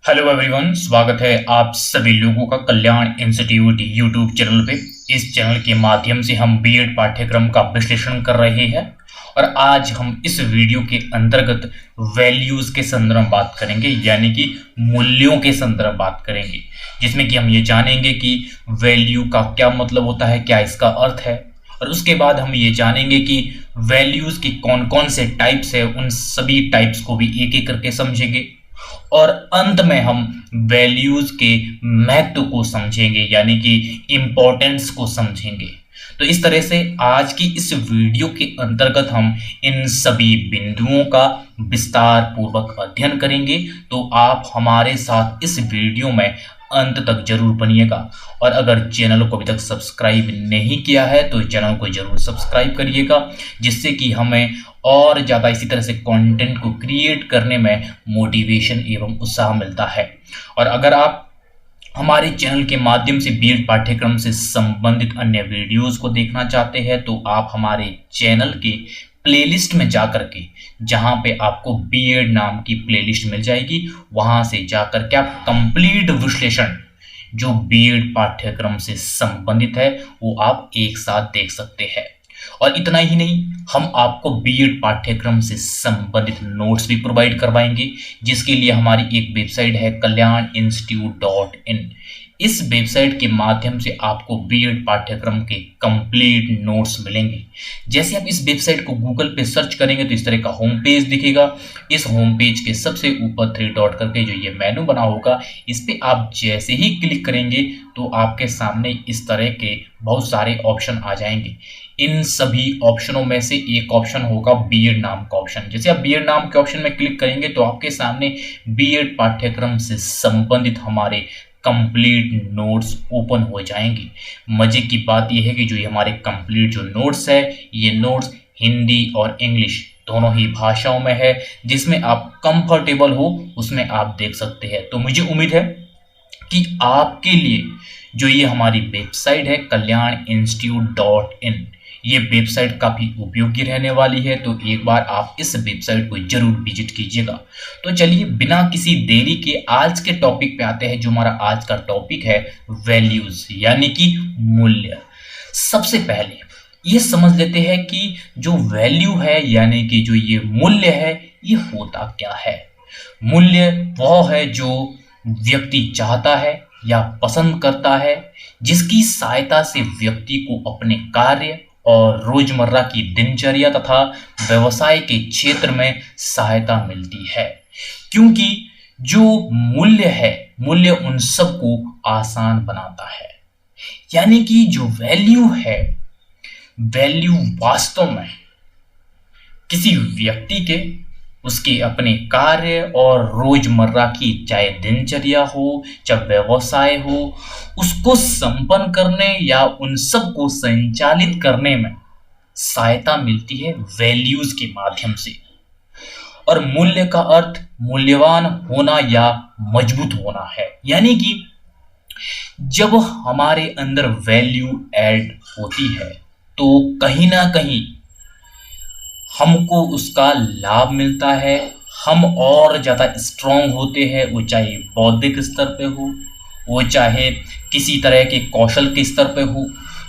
Hello everyone, स्वागत है आप सभी लोगों का कल्याण इंस्टीट्यूट यूट्यूब चैनल पे। इस चैनल के माध्यम से हम बीएड पाठ्यक्रम का विश्लेषण कर रहे हैं और आज हम इस वीडियो के अंतर्गत वैल्यूज के संदर्भ में बात करेंगे, यानी कि मूल्यों के संदर्भ में बात करेंगे, जिसमें कि हम ये जानेंगे कि वैल्यू का क्या मतलब होता है, क्या इसका अर्थ है, और उसके बाद हम ये जानेंगे कि वैल्यूज की कौन कौन से टाइप्स है, उन सभी टाइप्स को भी एक एक करके समझेंगे और अंत में हम वैल्यूज के महत्व को समझेंगे, यानी कि इंपॉर्टेंस को समझेंगे। तो इस तरह से आज की इस वीडियो के अंतर्गत हम इन सभी बिंदुओं का विस्तार पूर्वक अध्ययन करेंगे। तो आप हमारे साथ इस वीडियो में अंत तक जरूर बनिएगा और अगर चैनल को अभी तक सब्सक्राइब नहीं किया है तो चैनल को जरूर सब्सक्राइब करिएगा, जिससे कि हमें और ज़्यादा इसी तरह से कंटेंट को क्रिएट करने में मोटिवेशन एवं उत्साह मिलता है। और अगर आप हमारे चैनल के माध्यम से बीएड पाठ्यक्रम से संबंधित अन्य वीडियोस को देखना चाहते हैं तो आप हमारे चैनल के प्लेलिस्ट में जाकर के, जहां पे आपको बीएड नाम की प्लेलिस्ट मिल जाएगी, वहां से जाकर के आप कंप्लीट विश्लेषण जो बीएड पाठ्यक्रम से संबंधित है वो आप एक साथ देख सकते हैं। और इतना ही नहीं, हम आपको बीएड पाठ्यक्रम से संबंधित नोट्स भी प्रोवाइड करवाएंगे, जिसके लिए हमारी एक वेबसाइट है kalyan-institute.in। इस वेबसाइट के माध्यम से आपको बीएड पाठ्यक्रम के कंप्लीट नोट्स मिलेंगे। जैसे आप इस वेबसाइट को गूगल पे सर्च करेंगे तो इस तरह का होम पेज दिखेगा। इस होम पेज के सबसे ऊपर 3 डॉट करके जो ये मेनू बना होगा, इस पे आप जैसे ही क्लिक करेंगे तो आपके सामने इस तरह के बहुत सारे ऑप्शन आ जाएंगे। इन सभी ऑप्शनों में से एक ऑप्शन होगा बीएड नाम का ऑप्शन। जैसे आप बीएड नाम के ऑप्शन में क्लिक करेंगे तो आपके सामने बीएड पाठ्यक्रम से संबंधित हमारे कंप्लीट नोट्स ओपन हो जाएंगे। मजे की बात यह है कि जो ये हमारे कंप्लीट जो नोट्स है, ये नोट्स हिंदी और इंग्लिश दोनों ही भाषाओं में है, जिसमें आप कंफर्टेबल हो उसमें आप देख सकते हैं। तो मुझे उम्मीद है कि आपके लिए जो ये हमारी वेबसाइट है kalyan-institute.in, ये वेबसाइट काफ़ी उपयोगी रहने वाली है। तो एक बार आप इस वेबसाइट को जरूर विजिट कीजिएगा। तो चलिए बिना किसी देरी के आज के टॉपिक पे आते हैं। जो हमारा आज का टॉपिक है वैल्यूज, यानी कि मूल्य। सबसे पहले ये समझ लेते हैं कि जो वैल्यू है, यानी कि जो ये मूल्य है, ये होता क्या है। मूल्य वह है जो व्यक्ति चाहता है या पसंद करता है, जिसकी सहायता से व्यक्ति को अपने कार्य और रोजमर्रा की दिनचर्या तथा व्यवसाय के क्षेत्र में सहायता मिलती है। क्योंकि जो मूल्य है, मूल्य उन सबको आसान बनाता है। यानी कि जो वैल्यू है, वैल्यू वास्तव में किसी व्यक्ति के, उसके अपने कार्य और रोजमर्रा की, चाहे दिनचर्या हो चाहे व्यवसाय हो, उसको संपन्न करने या उन सब को संचालित करने में सहायता मिलती है वैल्यूज के माध्यम से। और मूल्य का अर्थ मूल्यवान होना या मजबूत होना है। यानी कि जब हमारे अंदर वैल्यू ऐड होती है तो कहीं ना कहीं हमको उसका लाभ मिलता है, हम और ज़्यादा स्ट्रांग होते हैं, वो चाहे बौद्धिक स्तर पे हो, वो चाहे किसी तरह के कौशल के स्तर पे हो।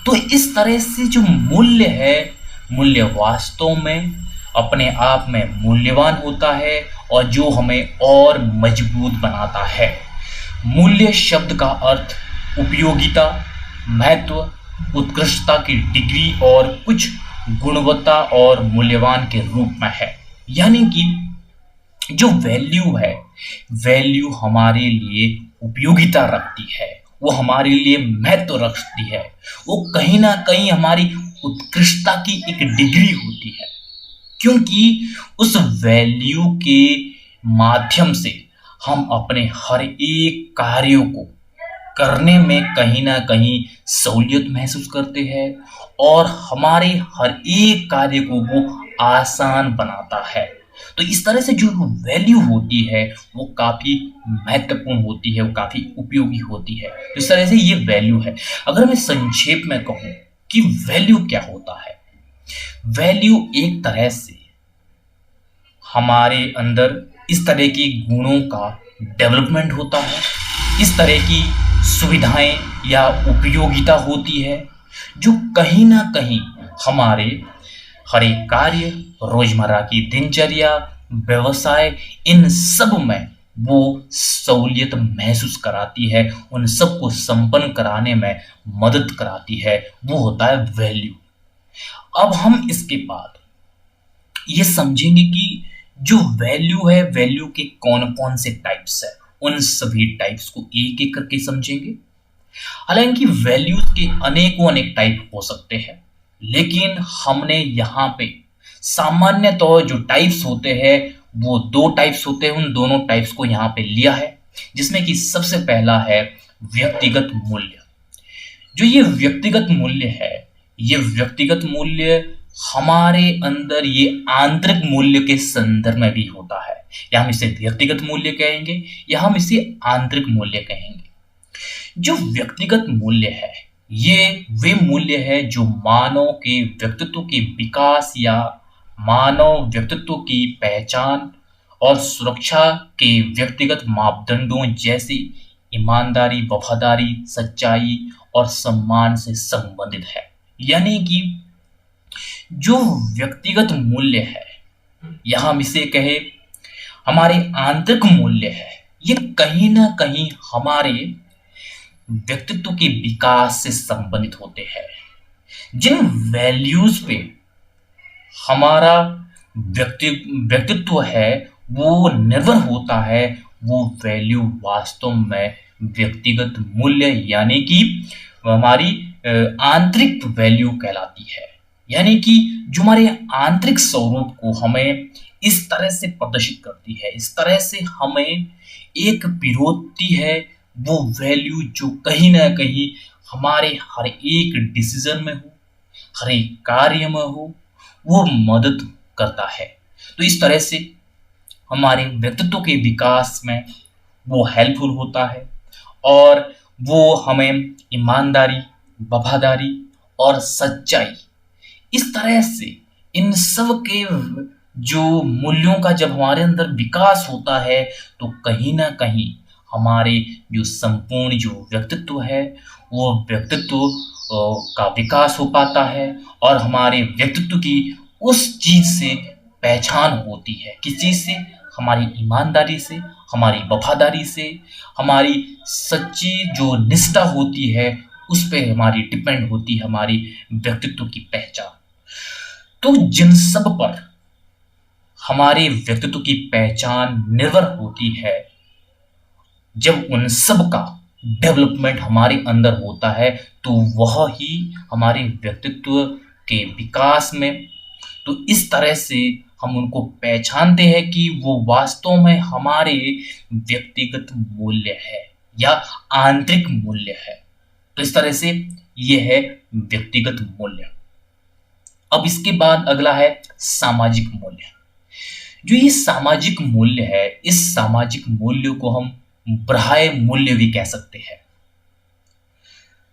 तो इस तरह से जो मूल्य है, मूल्य वास्तव में अपने आप में मूल्यवान होता है और जो हमें और मजबूत बनाता है। मूल्य शब्द का अर्थ उपयोगिता, महत्व, उत्कृष्टता की डिग्री और कुछ गुणवत्ता और मूल्यवान के रूप में है। यानी कि जो वैल्यू है, वैल्यू हमारे लिए उपयोगिता रखती है, वो हमारे लिए महत्व रखती है, वो कहीं ना कहीं हमारी उत्कृष्टता की एक डिग्री होती है। क्योंकि उस वैल्यू के माध्यम से हम अपने हर एक कार्यों को करने में कहीं ना कहीं सहूलियत महसूस करते हैं और हमारे हर एक कार्य को वो आसान बनाता है। तो इस तरह से जो वैल्यू होती है वो काफ़ी महत्वपूर्ण होती है, वो काफ़ी उपयोगी होती है। तो इस तरह से ये वैल्यू है। अगर मैं संक्षेप में कहूँ कि वैल्यू क्या होता है, वैल्यू एक तरह से हमारे अंदर इस तरह के गुणों का डेवलपमेंट होता है, इस तरह की सुविधाएं या उपयोगिता होती है जो कहीं ना कहीं हमारे हर एक कार्य, रोजमर्रा की दिनचर्या, व्यवसाय, इन सब में वो सहूलियत महसूस कराती है, उन सबको संपन्न कराने में मदद कराती है। वो होता है वैल्यू। अब हम इसके बाद ये समझेंगे कि जो वैल्यू है, वैल्यू के कौन कौन से टाइप्स है, उन सभी टाइप्स को एक एक करके समझेंगे। हालांकि वैल्यूज के अनेकों अनेक टाइप हो सकते हैं, लेकिन हमने यहाँ पे सामान्य तौर जो टाइप्स होते हैं वो दो टाइप्स होते हैं, उन दोनों टाइप्स को यहाँ पे लिया है, जिसमें कि सबसे पहला है व्यक्तिगत मूल्य। जो ये व्यक्तिगत मूल्य है, ये व्यक्तिगत मूल्य हमारे अंदर ये आंतरिक मूल्य के संदर्भ में भी होता है, या हम इसे व्यक्तिगत मूल्य कहेंगे या हम इसे आंतरिक मूल्य कहेंगे। जो व्यक्तिगत मूल्य है, ये वे मूल्य है जो मानव के व्यक्तित्व के विकास या मानव व्यक्तित्व की पहचान और सुरक्षा के व्यक्तिगत मापदंडों जैसे ईमानदारी, वफादारी, सच्चाई और सम्मान से संबंधित है। यानी कि जो व्यक्तिगत मूल्य है, या हम इसे कहे हमारे आंतरिक मूल्य है, ये कहीं ना कहीं हमारे व्यक्तित्व के विकास से संबंधित होते हैं। जिन वैल्यूज पे हमारा व्यक्तित्व है वो निर्भर होता है, वो वैल्यू वास्तव में व्यक्तिगत मूल्य यानी कि हमारी आंतरिक वैल्यू कहलाती है। यानी कि जो हमारे आंतरिक स्वरूप को हमें इस तरह से प्रदर्शित करती है, इस तरह से हमें एक पिरोती है, वो वैल्यू जो कहीं ना कहीं हमारे हर एक डिसीजन में हो, हर एक कार्य में हो, वो मदद करता है। तो इस तरह से हमारे व्यक्तित्व के विकास में वो हेल्पफुल होता है और वो हमें ईमानदारी, वफादारी और सच्चाई, इस तरह से इन सब के जो मूल्यों का जब हमारे अंदर विकास होता है तो कहीं ना कहीं हमारे जो संपूर्ण जो व्यक्तित्व है वो व्यक्तित्व का विकास हो पाता है और हमारे व्यक्तित्व की उस चीज से पहचान होती है। किस चीज से? हमारी ईमानदारी से, हमारी वफादारी से, हमारी सच्ची जो निष्ठा होती है उस पे हमारी डिपेंड होती है हमारी व्यक्तित्व की पहचान। तो जिन सब पर हमारे व्यक्तित्व की पहचान निर्भर होती है, जब उन सब का डेवलपमेंट हमारे अंदर होता है तो वह ही हमारे व्यक्तित्व के विकास में, तो इस तरह से हम उनको पहचानते हैं कि वो वास्तव में हमारे व्यक्तिगत मूल्य है या आंतरिक मूल्य है। तो इस तरह से ये है व्यक्तिगत मूल्य। अब इसके बाद अगला है सामाजिक मूल्य। जो ये सामाजिक मूल्य है, इस सामाजिक मूल्य को हम बाह्य मूल्य भी कह सकते हैं।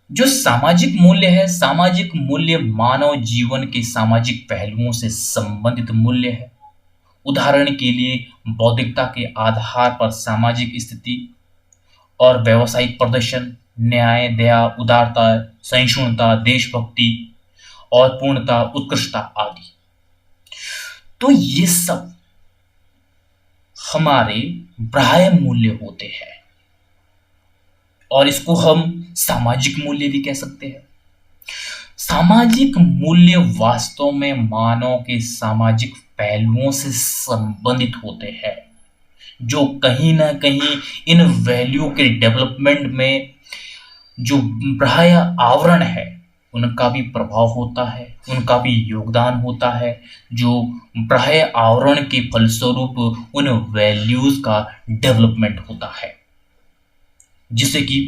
जो सामाजिक मूल्य है, सामाजिक मूल्य मानव जीवन के सामाजिक पहलुओं से संबंधित मूल्य है। उदाहरण के लिए बौद्धिकता के आधार पर सामाजिक स्थिति और व्यवसायिक प्रदर्शन, न्याय, दया, उदारता, सहिष्णुता, देशभक्ति और पूर्णता, उत्कृष्टता आदि। तो ये सब हमारे बाह्य मूल्य होते हैं और इसको हम सामाजिक मूल्य भी कह सकते हैं। सामाजिक मूल्य वास्तव में मानव के सामाजिक पहलुओं से संबंधित होते हैं, जो कहीं ना कहीं इन वैल्यू के डेवलपमेंट में जो बाह्य आवरण है उनका भी प्रभाव होता है, उनका भी योगदान होता है। जो बाह्य आवरण के फलस्वरूप उन वैल्यूज का डेवलपमेंट होता है, जिसे कि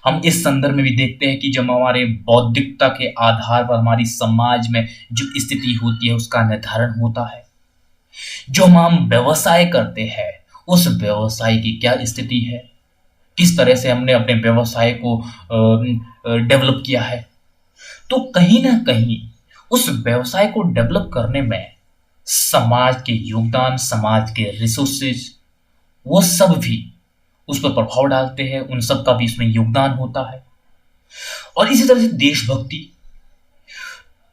हम इस संदर्भ में भी देखते हैं कि जब हमारे बौद्धिकता के आधार पर हमारी समाज में जो स्थिति होती है उसका निर्धारण होता है। जो हम व्यवसाय करते हैं उस व्यवसाय की क्या स्थिति है, किस तरह से हमने अपने व्यवसाय को डेवलप किया है। तो कहीं ना कहीं उस व्यवसाय को डेवलप करने में समाज के योगदान, समाज के रिसोर्सेज वो सब भी उस पर प्रभाव डालते हैं, उन सब का भी इसमें योगदान होता है। और इसी तरह से देशभक्ति,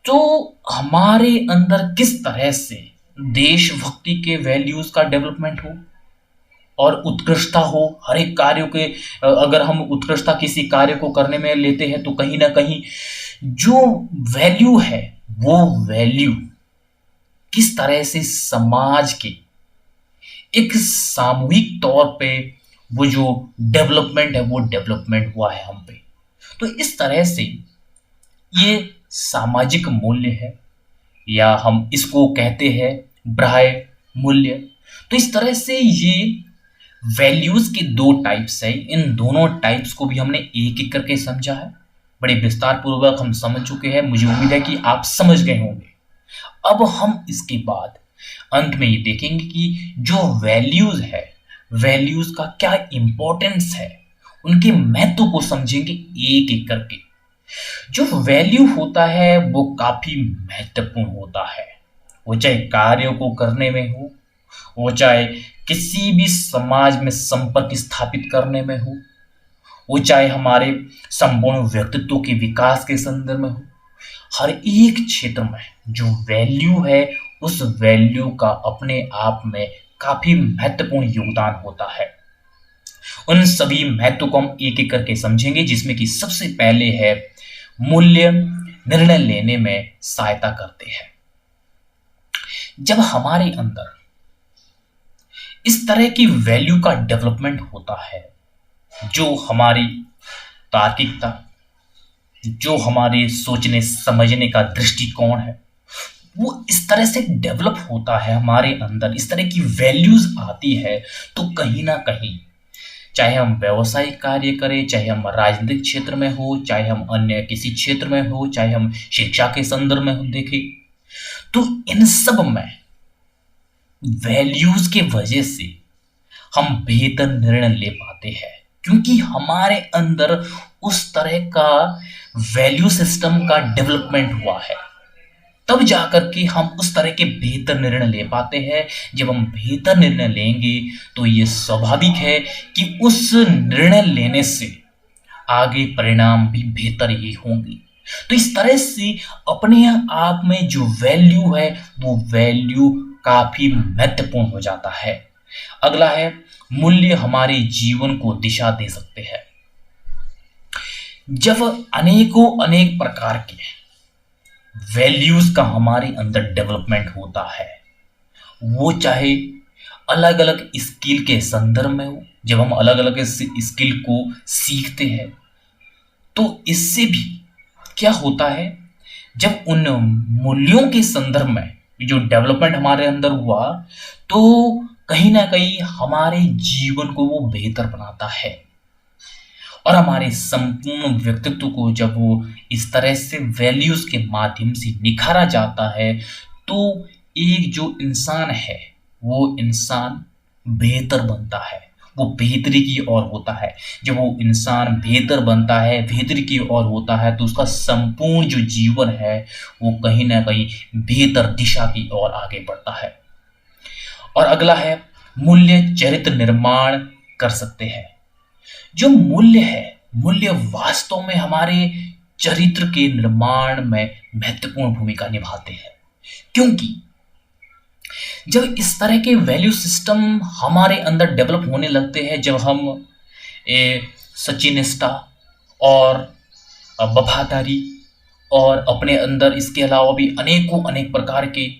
तो हमारे अंदर किस तरह से देशभक्ति के वैल्यूज का डेवलपमेंट हो और उत्कृष्टता हो हर एक कार्यों के, अगर हम उत्कृष्टता किसी कार्य को करने में लेते हैं तो कहीं ना कहीं जो वैल्यू है वो वैल्यू किस तरह से समाज के एक सामूहिक तौर पे वो जो डेवलपमेंट है वो डेवलपमेंट हुआ है हम पे। तो इस तरह से ये सामाजिक मूल्य है, या हम इसको कहते हैं बाह्य मूल्य। तो इस तरह से ये वैल्यूज के दो टाइप्स है, इन दोनों टाइप्स को भी हमने एक एक करके समझा है, बड़े विस्तार पूर्वक हम समझ चुके हैं। मुझे उम्मीद है कि आप समझ गए होंगे। अब हम इसके बाद अंत में ये देखेंगे कि जो वैल्यूज है, वैल्यूज का क्या इंपॉर्टेंस है, उनके महत्व को समझेंगे एक एक करके। जो वैल्यू होता है वो काफी महत्वपूर्ण होता है, वो चाहे कार्यों को करने में हो, वो चाहे किसी भी समाज में संपर्क स्थापित करने में हो, वो चाहे हमारे संपूर्ण व्यक्तित्व के विकास के संदर्भ में हो, हर एक क्षेत्र में जो वैल्यू है उस वैल्यू का अपने आप में काफी महत्वपूर्ण योगदान होता है। उन सभी महत्व को हम एक एक करके समझेंगे, जिसमें कि सबसे पहले है मूल्य निर्णय लेने में सहायता करते हैं। जब हमारे अंदर इस तरह की वैल्यू का डेवलपमेंट होता है, जो हमारी तार्किकता, जो हमारे सोचने समझने का दृष्टिकोण है, वो इस तरह से डेवलप होता है हमारे अंदर, इस तरह की वैल्यूज आती है, तो कहीं ना कहीं चाहे हम व्यवसायिक कार्य करें, चाहे हम राजनीतिक क्षेत्र में हो, चाहे हम अन्य किसी क्षेत्र में हो, चाहे हम शिक्षा के संदर्भ में हो देखें, तो इन सब में वैल्यूज के वजह से हम बेहतर निर्णय ले पाते हैं, क्योंकि हमारे अंदर उस तरह का वैल्यू सिस्टम का डेवलपमेंट हुआ है। तब जाकर के हम उस तरह के बेहतर निर्णय ले पाते हैं। जब हम बेहतर निर्णय लेंगे तो ये स्वाभाविक है कि उस निर्णय लेने से आगे परिणाम भी बेहतर ही होंगे। तो इस तरह से अपने आप में जो वैल्यू है वो वैल्यू काफी महत्वपूर्ण हो जाता है। अगला है मूल्य हमारे जीवन को दिशा दे सकते हैं। जब अनेक प्रकार के वैल्यूज का हमारे अंदर डेवलपमेंट होता है, वो चाहे अलग अलग स्किल के संदर्भ में हो, जब हम अलग अलग स्किल को सीखते हैं तो इससे भी क्या होता है, जब उन मूल्यों के संदर्भ में जो डेवलपमेंट हमारे अंदर हुआ तो कहीं ना कहीं हमारे जीवन को वो बेहतर बनाता है और हमारे संपूर्ण व्यक्तित्व को जब वो इस तरह से वैल्यूज के माध्यम से निखारा जाता है तो एक जो इंसान है वो इंसान बेहतर बनता है, वो बेहतरी की ओर होता है। जब वो इंसान बेहतर बनता है, बेहतरी की ओर होता है, तो उसका संपूर्ण जो जीवन है वो कहीं ना कहीं बेहतर दिशा की ओर आगे बढ़ता है। और अगला है मूल्य चरित्र निर्माण कर सकते हैं। जो मूल्य है, मूल्य वास्तव में हमारे चरित्र के निर्माण में महत्वपूर्ण भूमिका निभाते हैं, क्योंकि जब इस तरह के वैल्यू सिस्टम हमारे अंदर डेवलप होने लगते हैं, जब हम सच्ची और वफादारी और अपने अंदर इसके अलावा भी अनेक प्रकार के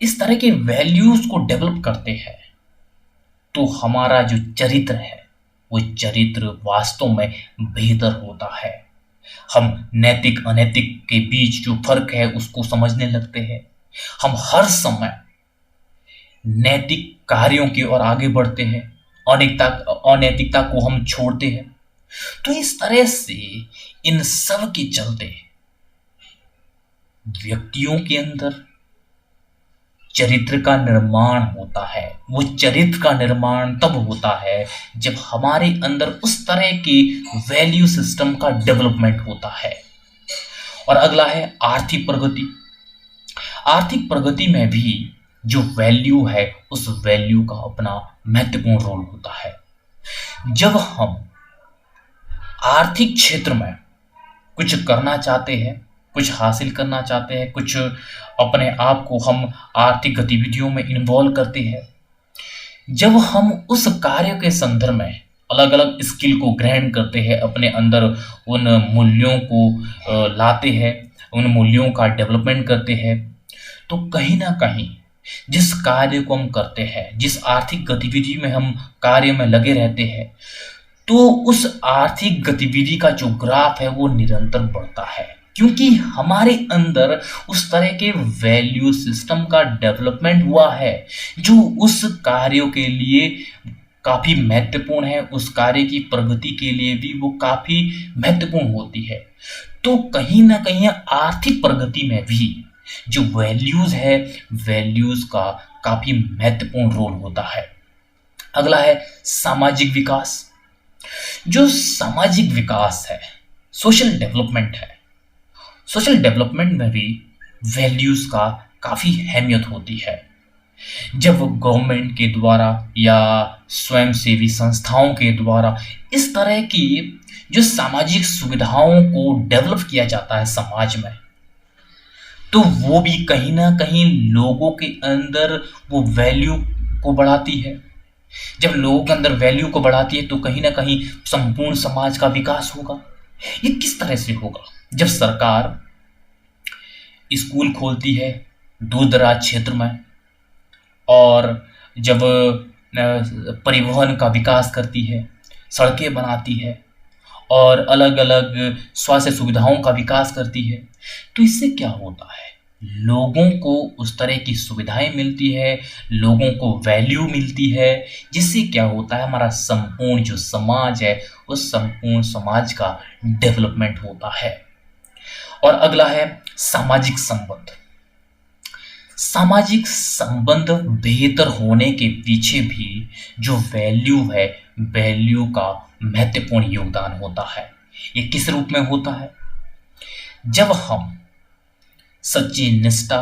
इस तरह के वैल्यूज को डेवलप करते हैं, तो हमारा जो चरित्र है वो चरित्र वास्तव में बेहतर होता है। हम नैतिक अनैतिक के बीच जो फर्क है उसको समझने लगते हैं। हम हर समय नैतिक कार्यों की ओर आगे बढ़ते हैं, अनैतिकता को हम छोड़ते हैं। तो इस तरह से इन सब के चलते व्यक्तियों के अंदर चरित्र का निर्माण होता है। वो चरित्र का निर्माण तब होता है जब हमारे अंदर उस तरह की वैल्यू सिस्टम का डेवलपमेंट होता है। और अगला है आर्थिक प्रगति। आर्थिक प्रगति में भी जो वैल्यू है उस वैल्यू का अपना महत्वपूर्ण रोल होता है। जब हम आर्थिक क्षेत्र में कुछ करना चाहते हैं, कुछ हासिल करना चाहते हैं, कुछ अपने आप को हम आर्थिक गतिविधियों में इन्वॉल्व करते हैं, जब हम उस कार्य के संदर्भ में अलग अलग स्किल को ग्रहण करते हैं, अपने अंदर उन मूल्यों को लाते हैं, उन मूल्यों का डेवलपमेंट करते हैं, तो कहीं ना कहीं जिस कार्य को हम करते हैं, जिस आर्थिक गतिविधि में हम कार्य में लगे रहते हैं, तो उस आर्थिक गतिविधि का जो ग्राफ है वो निरंतर बढ़ता है, क्योंकि हमारे अंदर उस तरह के वैल्यू सिस्टम का डेवलपमेंट हुआ है जो उस कार्यों के लिए काफी महत्वपूर्ण है, उस कार्य की प्रगति के लिए भी वो काफी महत्वपूर्ण होती है। तो कहीं ना कहीं आर्थिक प्रगति में भी जो वैल्यूज है, वैल्यूज का काफी महत्वपूर्ण रोल होता है। अगला है सामाजिक विकास। जो सामाजिक विकास है, सोशल डेवलपमेंट है, सोशल डेवलपमेंट में भी वैल्यूज का काफी अहमियत होती है। जब गवर्नमेंट के द्वारा या स्वयंसेवी संस्थाओं के द्वारा इस तरह की जो सामाजिक सुविधाओं को डेवलप किया जाता है समाज में, तो वो भी कहीं ना कहीं लोगों के अंदर वो वैल्यू को बढ़ाती है। जब लोगों के अंदर वैल्यू को बढ़ाती है तो कहीं ना कहीं संपूर्ण समाज का विकास होगा। ये किस तरह से होगा? जब सरकार स्कूल खोलती है दूर दराज क्षेत्र में, और जब परिवहन का विकास करती है, सड़कें बनाती है और अलग अलग स्वास्थ्य सुविधाओं का विकास करती है, तो इससे क्या होता है? लोगों को उस तरह की सुविधाएं मिलती है, लोगों को वैल्यू मिलती है, जिससे क्या होता है, हमारा संपूर्ण जो समाज है उस संपूर्ण समाज का डेवलपमेंट होता है। और अगला है सामाजिक संबंध। सामाजिक संबंध बेहतर होने के पीछे भी जो वैल्यू है, वैल्यू का महत्वपूर्ण योगदान होता है। ये किस रूप में होता है? जब हम सच्ची निष्ठा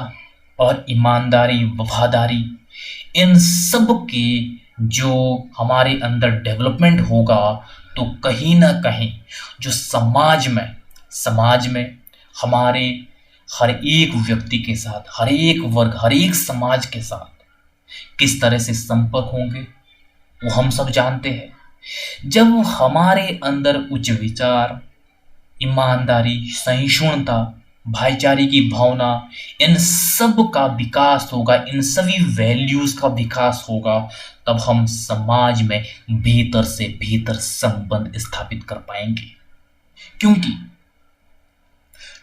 और ईमानदारी, वफादारी, इन सब के जो हमारे अंदर डेवलपमेंट होगा, तो कहीं ना कहीं जो समाज में हमारे हर एक व्यक्ति के साथ, हर एक वर्ग, हर एक समाज के साथ किस तरह से संपर्क होंगे वो हम सब जानते हैं। जब हमारे अंदर उच्च विचार, ईमानदारी, सहिष्णुता, भाईचारे की भावना, इन सब का विकास होगा, इन सभी वैल्यूज का विकास होगा, तब हम समाज में बेहतर से बेहतर संबंध स्थापित कर पाएंगे। क्योंकि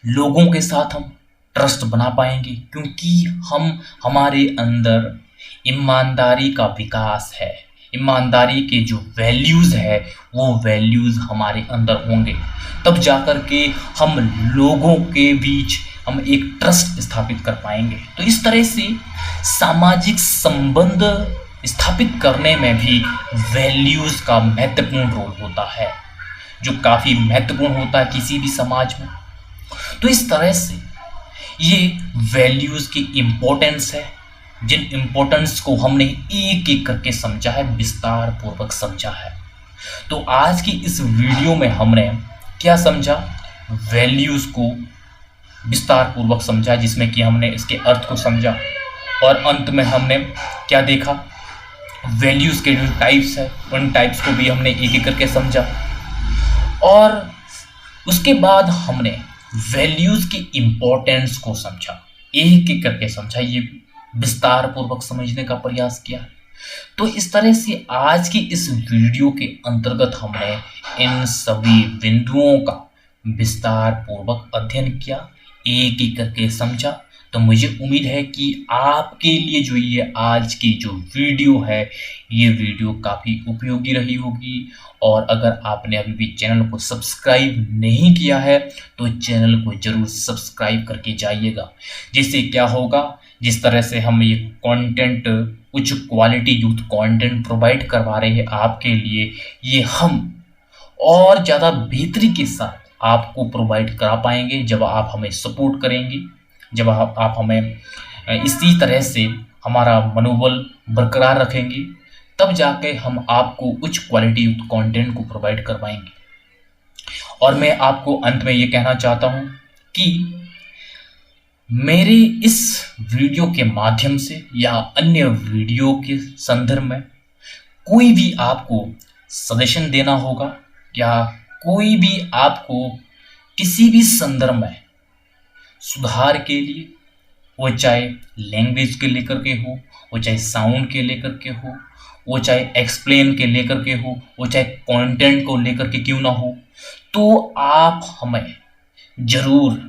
लोगों के साथ हम ट्रस्ट बना पाएंगे, क्योंकि हमारे अंदर ईमानदारी का विकास है, ईमानदारी के जो वैल्यूज है वो वैल्यूज हमारे अंदर होंगे, तब जाकर के हम लोगों के बीच हम एक ट्रस्ट स्थापित कर पाएंगे। तो इस तरह से सामाजिक संबंध स्थापित करने में भी वैल्यूज का महत्वपूर्ण रोल होता है, जो काफी महत्वपूर्ण होता है किसी भी समाज में। तो इस तरह से ये वैल्यूज की इंपॉर्टेंस है, जिन इंपॉर्टेंस को हमने एक एक करके समझा है, विस्तार पूर्वक समझा है। तो आज की इस वीडियो में हमने क्या समझा? वैल्यूज को विस्तार पूर्वक समझा, जिसमें कि हमने इसके अर्थ को समझा, और अंत में हमने क्या देखा? वैल्यूज के जो टाइप्स है उन टाइप्स को भी हमने एक एक करके समझा, और उसके बाद हमने वैल्यूज की इंपॉर्टेंस को समझा, एक एक करके समझा, ये विस्तार पूर्वक समझने का प्रयास किया। तो इस तरह से आज की इस वीडियो के अंतर्गत हमने इन सभी बिंदुओं का विस्तार पूर्वक अध्ययन किया, एक एक करके समझा। तो मुझे उम्मीद है कि आपके लिए जो ये आज की जो वीडियो है, ये वीडियो काफ़ी उपयोगी रही होगी। और अगर आपने अभी भी चैनल को सब्सक्राइब नहीं किया है तो चैनल को जरूर सब्सक्राइब करके जाइएगा। जिससे क्या होगा, जिस तरह से हम ये कंटेंट, उच्च क्वालिटी युक्त कंटेंट प्रोवाइड करवा रहे हैं आपके लिए, ये हम और ज़्यादा बेहतरी के साथ आपको प्रोवाइड करा पाएंगे जब आप हमें सपोर्ट करेंगे, जब आप हमें इसी तरह से हमारा मनोबल बरकरार रखेंगे, तब जाके हम आपको उच्च क्वालिटी युक्त कंटेंट को प्रोवाइड कर पाएंगे। और मैं आपको अंत में ये कहना चाहता हूं कि मेरे इस वीडियो के माध्यम से या अन्य वीडियो के संदर्भ में कोई भी आपको सजेशन देना होगा या कोई भी आपको किसी भी संदर्भ में सुधार के लिए, वो चाहे लैंग्वेज के लेकर के हो, वो चाहे साउंड के लेकर के हो, वो चाहे एक्सप्लेन के लेकर के हो, वो चाहे कंटेंट को लेकर के क्यों ना हो, तो आप हमें जरूर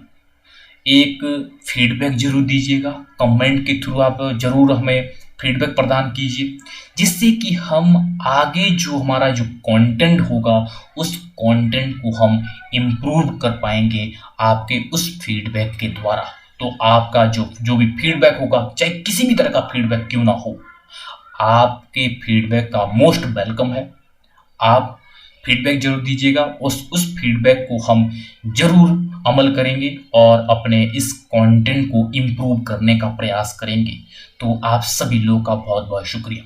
एक फीडबैक जरूर दीजिएगा। कमेंट के थ्रू आप जरूर हमें फीडबैक प्रदान कीजिए, जिससे कि हम आगे जो हमारा जो कंटेंट होगा उस कंटेंट को हम इम्प्रूव कर पाएंगे आपके उस फीडबैक के द्वारा। तो आपका जो भी फीडबैक होगा, चाहे किसी भी तरह का फीडबैक क्यों ना हो, आपके फीडबैक का मोस्ट वेलकम है। आप फीडबैक जरूर दीजिएगा, उस फीडबैक को हम जरूर अमल करेंगे और अपने इस कंटेंट को इम्प्रूव करने का प्रयास करेंगे। तो आप सभी लोगों का बहुत बहुत शुक्रिया।